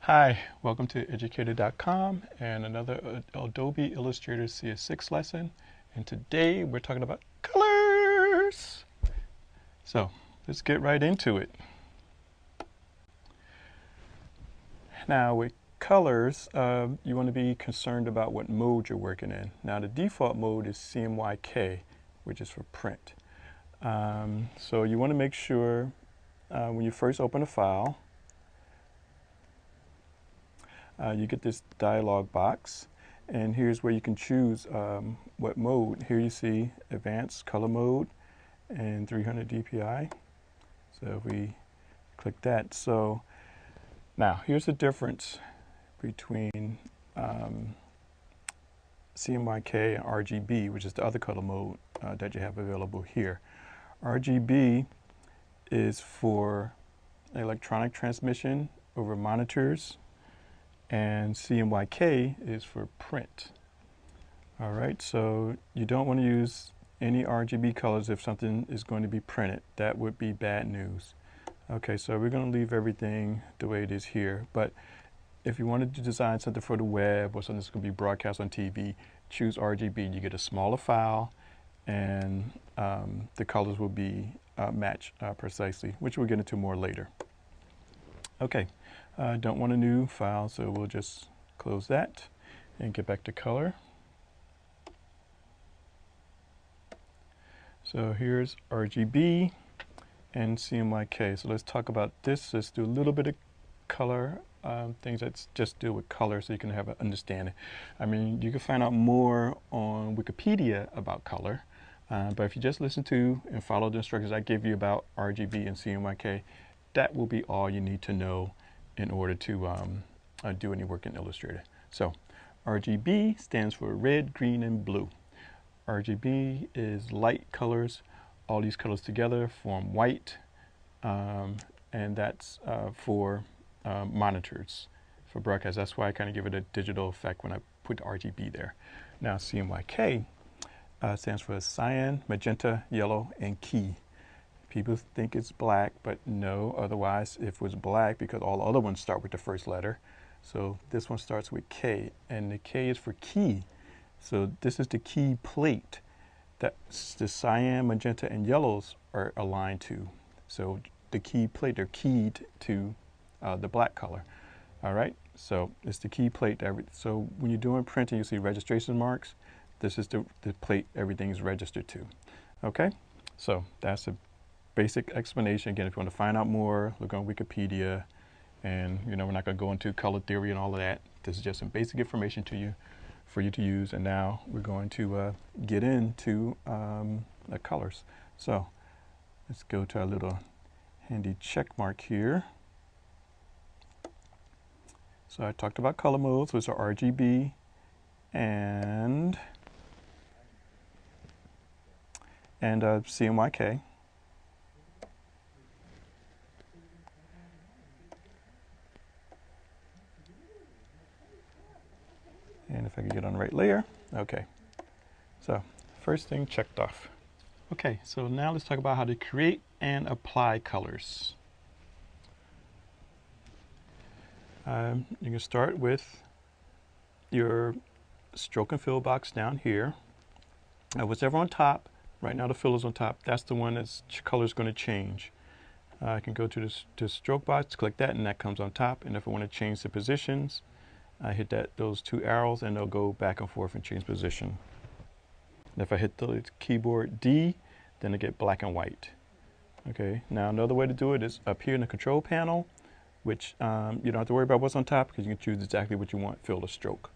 Hi, welcome to Educator.com and another Adobe Illustrator CS6 lesson. And today we're talking about colors. So let's get right into it. Now with colors, you want to be concerned about what mode you're working in. Now the default mode is Cmyk, which is for print. So you want to make sure when you first open a file, you get this dialog box, and here's where you can choose what mode. Here you see advanced color mode and 300 dpi. So if we click that, so now here's the difference between Cmyk and RGB, which is the other color mode that you have available here. RGB is for electronic transmission over monitors, and Cmyk is for print. All right, so you don't want to use any RGB colors if something is going to be printed. That would be bad news. Okay, so we're going to leave everything the way it is here, but if you wanted to design something for the web or something that's going to be broadcast on TV, choose RGB. You get a smaller file, and the colors will be matched precisely, which we'll get into more later. Okay. Don't want a new file, so we'll just close that and get back to color. So here's RGB and Cmyk. So let's talk about this. Let's do a little bit of color, things that just deal with color so you can have an understanding. I mean, you can find out more on Wikipedia about color, but if you just listen to and follow the instructions I give you about RGB and Cmyk, that will be all you need to know in order to do any work in Illustrator. So RGB stands for red, green, and blue. RGB is light colors. All these colors together form white, and that's for monitors, for broadcast. That's why I kind of give it a digital effect when I put RGB there. Now Cmyk stands for cyan, magenta, yellow, and key. People think it's black, but no, otherwise if it was black, because all the other ones start with the first letter. So this one starts with K, and the K is for key. So this is the key plate that the cyan, magenta, and yellows are aligned to. So the key plate, they're keyed to the black color. All right, so it's the key plate. So when you're doing printing, you see registration marks. This is the plate everything is registered to. Okay, so that's a basic explanation. Again, if you want to find out more, look on Wikipedia, and we're not going to go into color theory and all of that. This is just some basic information for you to use, and now we're going to get into the colors. So let's go to our little handy check mark here. So I talked about color modes, which are RGB and Cmyk. And if I can get on the right layer, okay. So first thing checked off. Okay, so now let's talk about how to create and apply colors. You can start with your stroke and fill box down here. Whatever on top, right now the fill is on top, that's the one that's color is going to change. I can go to the stroke box, click that, and that comes on top. And if I want to change the positions, I hit those two arrows, and they'll go back and forth and change position. And if I hit the keyboard D, then I get black and white. Okay, now another way to do it is up here in the control panel, which you don't have to worry about what's on top because you can choose exactly what you want, fill or stroke.